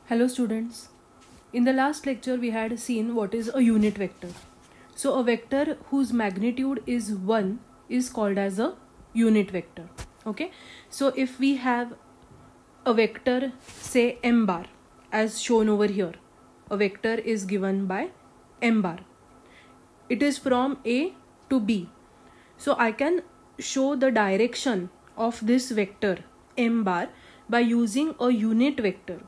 Hello students. In the last lecture we had seen what is a unit vector. So a vector whose magnitude is 1 is called as a unit vector. Okay. So if we have a vector say m bar as shown over here, a vector is given by m bar. It is from A to B. So I can show the direction of this vector m bar by using a unit vector.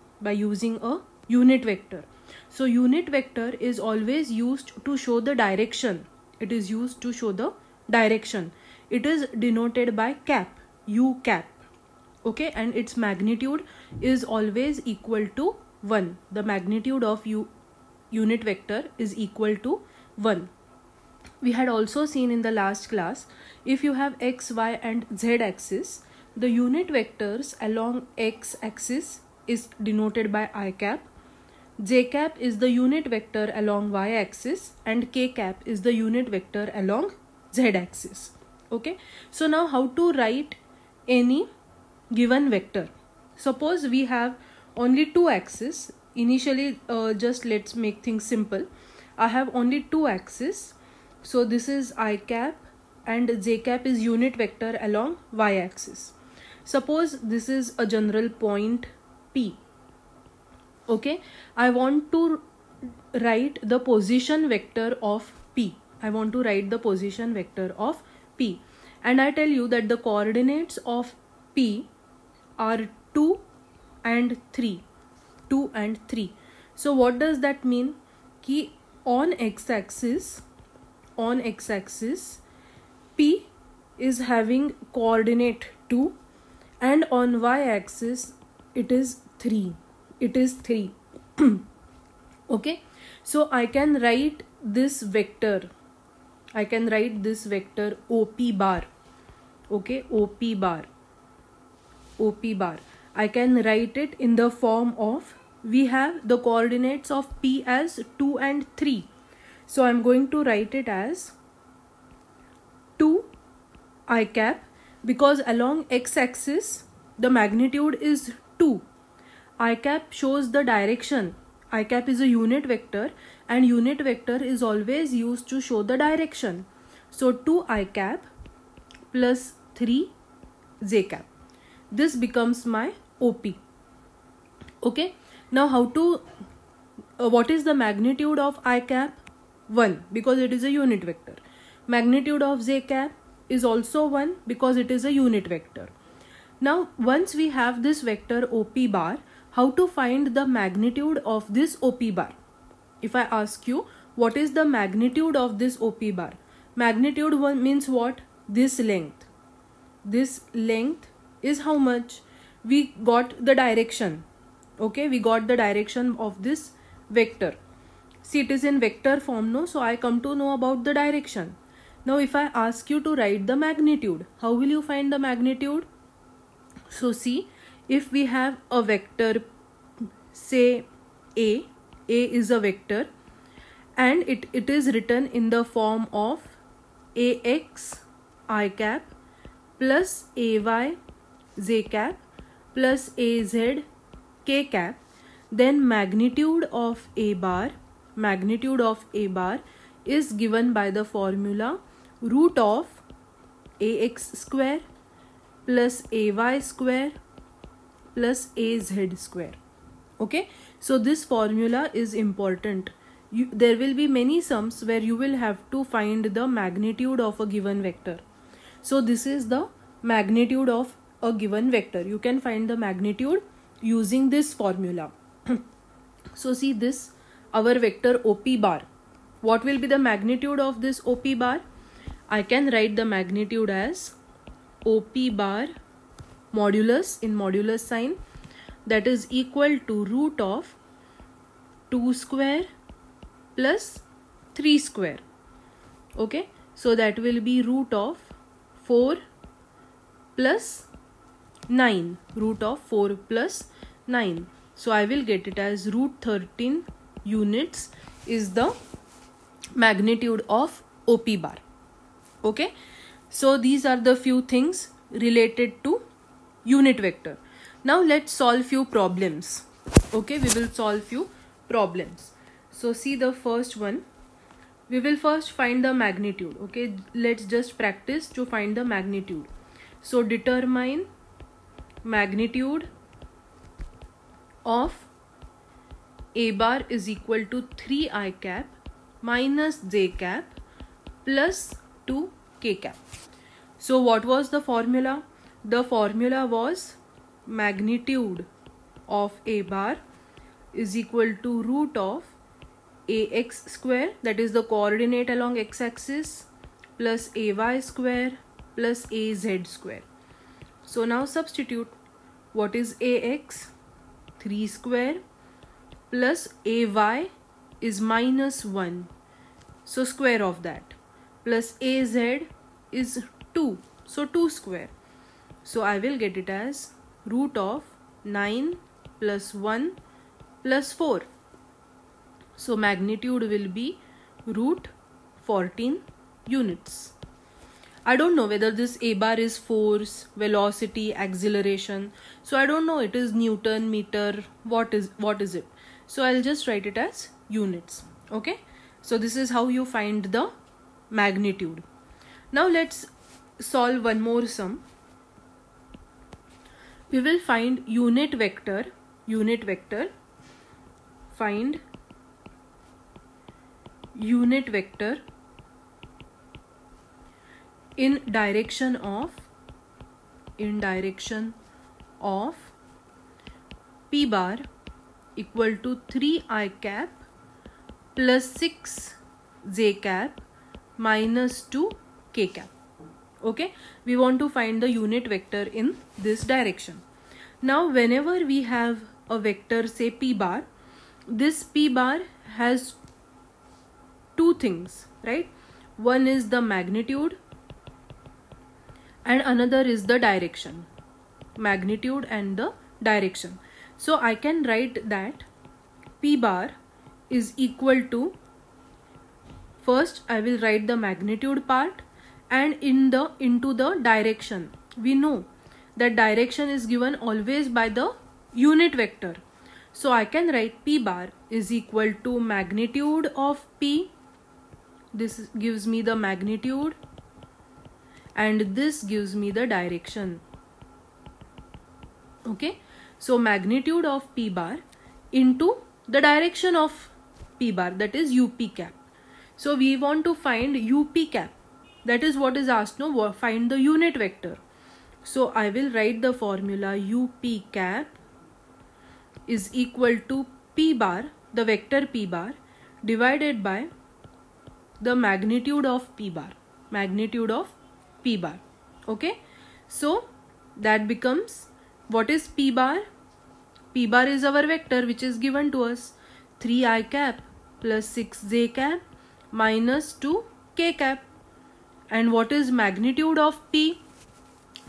So unit vector is always used to show the direction. It is used to show the direction. It is denoted by cap, u cap. Okay, and its magnitude is always equal to 1. The magnitude of unit vector is equal to 1. We had also seen in the last class, if you have x, y and z axis, the unit vectors along x axis is denoted by I cap, j cap is the unit vector along y axis, and k cap is the unit vector along z axis. Okay, so now how to write any given vector? Suppose we have only two axes. Initially, just let's make things simple. I have only two axes. So this is I cap and j cap is unit vector along y axis. Suppose this is a general point P. Okay, I want to write the position vector of P. And I tell you that the coordinates of P are 2 and 3. So what does that mean? Ki on x-axis P is having coordinate 2 and on y-axis it is 3. Okay, so I can write this vector OP bar. Okay, OP bar. I can write it in the form of, we have the coordinates of P as 2 and 3. So I'm going to write it as 2 I cap, because along x-axis the magnitude is 2. I cap shows the direction. I cap is a unit vector and unit vector is always used to show the direction. So 2 I cap plus 3 j cap. This becomes my OP. Okay. Now what is the magnitude of I cap? 1, because it is a unit vector. Magnitude of j cap is also 1 because it is a unit vector. Now once we have this vector OP bar, how to find the magnitude of this OP bar? If I ask you, what is the magnitude of this OP bar? Magnitude 1 means what? This length. This length is how much? We got the direction. Okay, we got the direction of this vector. See, it is in vector form, no? So I come to know about the direction. Now if I ask you to write the magnitude, how will you find the magnitude? So see, if we have a vector, say A is a vector and it is written in the form of AX I cap plus AY j cap plus AZ k cap, then magnitude of A bar is given by the formula root of AX square plus AY square plus AZ square. Okay, so this formula is important. There will be many sums where you will have to find the magnitude of a given vector. So this is the magnitude of a given vector. You can find the magnitude using this formula. So see this, our vector OP bar. What will be the magnitude of this OP bar? I can write the magnitude as OP bar modulus, in modulus sign, that is equal to root of 2 square plus 3 square. Okay, so that will be root of 4 plus 9. So I will get it as root 13 units is the magnitude of OP bar. Okay, so these are the few things related to unit vector. Now let's solve few problems. Okay, we will solve few problems. So see the first one. We will first find the magnitude. Okay, let's just practice to find the magnitude. So determine magnitude of a bar is equal to 3I cap minus j cap plus 2k cap. So what was the formula? The formula was magnitude of a bar is equal to root of ax square, that is the coordinate along x-axis, plus ay square plus az square. So now substitute. What is ax? 3 square plus ay is minus 1, so square of that, plus az is 2, so 2 square. So I will get it as root of 9 plus 1 plus 4. So magnitude will be root 14 units. I don't know whether this a bar is force, velocity, acceleration. So I don't know it is Newton, meter, what is it. So I'll just write it as units. Okay. So this is how you find the magnitude. Now let's solve one more sum. We will find unit vector. Find unit vector in direction of p bar equal to 3I cap plus 6j cap minus 2k cap. Okay, we want to find the unit vector in this direction. Now whenever we have a vector, say p bar, this p bar has two things, right? One is the magnitude and another is the direction. Magnitude and the direction. So I can write that p bar is equal to, first I will write the magnitude part, and into the direction. We know that direction is given always by the unit vector. So I can write p bar is equal to magnitude of p. This gives me the magnitude and this gives me the direction. Okay, so magnitude of p bar into the direction of p bar, that is up cap. So we want to find up cap, that is what is asked. No, find the unit vector. So I will write the formula up cap is equal to p bar, the vector p bar, divided by the magnitude of p bar. Okay, so that becomes, what is p bar? P bar is our vector which is given to us, 3I cap plus 6j cap minus 2k cap. And what is magnitude of p?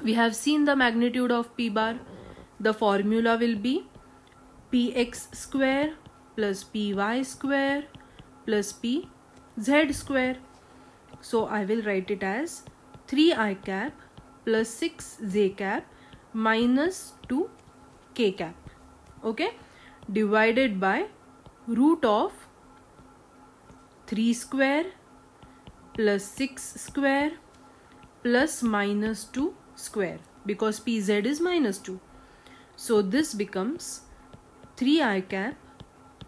We have seen the magnitude of p bar. The formula will be px square plus py square plus pz square. So I will write it as 3I cap plus 6j cap minus 2k cap. Okay, divided by root of 3 square plus 6 square plus minus 2 square, because pz is minus 2. So this becomes 3I cap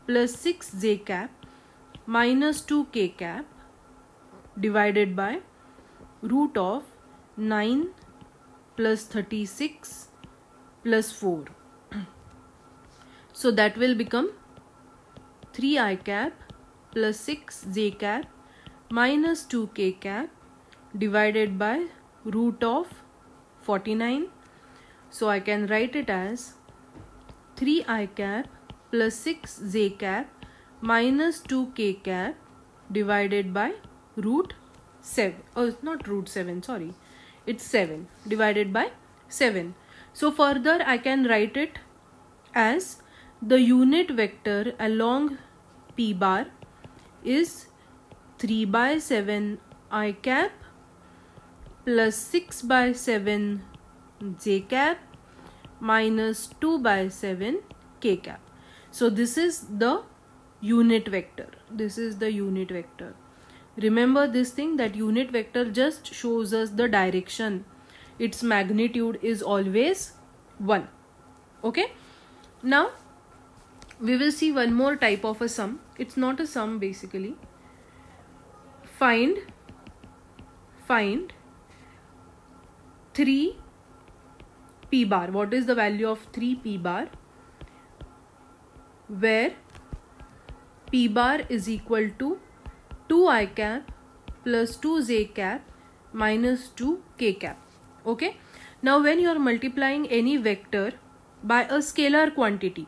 plus 6j cap minus 2k cap divided by root of 9 plus 36 plus 4. So that will become 3I cap plus 6j cap minus 2k cap divided by root of 49. So I can write it as 3I cap plus 6j cap minus 2k cap divided by root 7. Oh, not root 7, sorry. It's 7 divided by 7. So further I can write it as the unit vector along p bar is 3 by 7 I cap plus 6 by 7 j cap minus 2 by 7 k cap. So this is the unit vector. This is the unit vector. Remember this thing, that unit vector just shows us the direction. Its magnitude is always 1. Okay. Now we will see one more type of a sum. It's not a sum basically. Find 3 p bar. What is the value of 3 p bar? Where p bar is equal to 2 I cap plus 2 j cap minus 2 k cap. Okay. Now when you are multiplying any vector by a scalar quantity,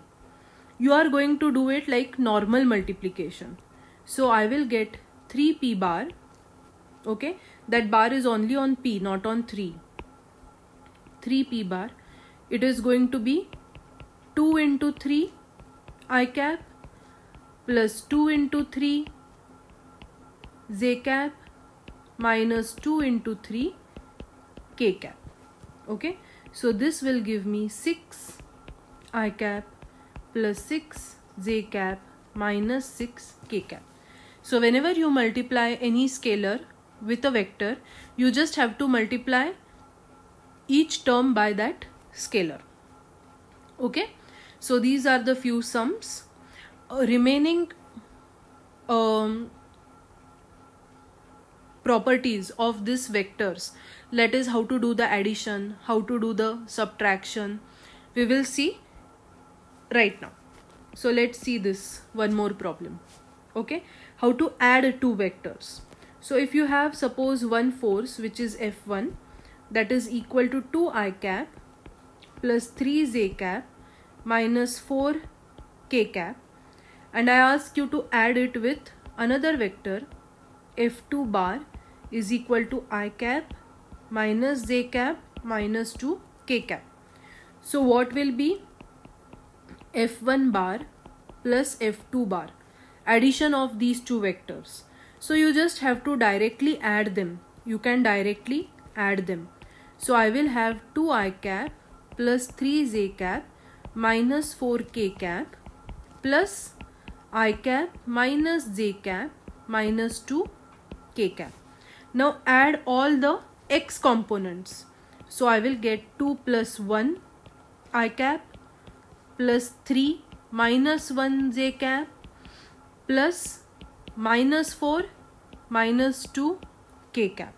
you are going to do it like normal multiplication. So I will get 3 p bar. Okay. That bar is only on p, not on 3. 3 p bar. It is going to be 2 into 3 I cap plus 2 into 3 j cap minus 2 into 3 k cap. Okay. So this will give me 6 I cap plus 6 j cap minus 6 k cap. So whenever you multiply any scalar with a vector, you just have to multiply each term by that scalar. Okay. So these are the few sums. Remaining properties of these vectors, that is how to do the addition, how to do the subtraction, we will see right now. So let's see this one more problem. Okay. How to add two vectors. So if you have suppose one force which is F1, that is equal to 2 I cap plus 3 j cap minus 4 k cap, and I ask you to add it with another vector F2 bar is equal to I cap minus j cap minus 2 k cap. So what will be F1 bar plus F2 bar? Addition of these two vectors. So you just have to directly add them. You can directly add them. So I will have 2 I cap plus 3 j cap minus 4 k cap plus I cap minus j cap minus 2 k cap. Now add all the x components. So I will get 2 plus 1 I cap plus 3 minus 1 j cap plus minus 4 minus 2 k cap.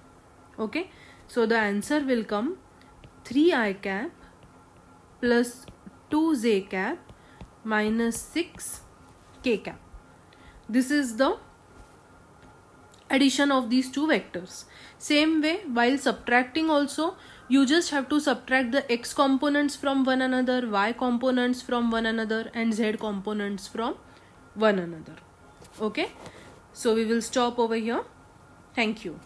Okay. So the answer will come 3 I cap plus 2 j cap minus 6 k cap. This is the addition of these two vectors. Same way, while subtracting also, you just have to subtract the x components from one another, y components from one another, and z components from one another. Okay. So we will stop over here. Thank you.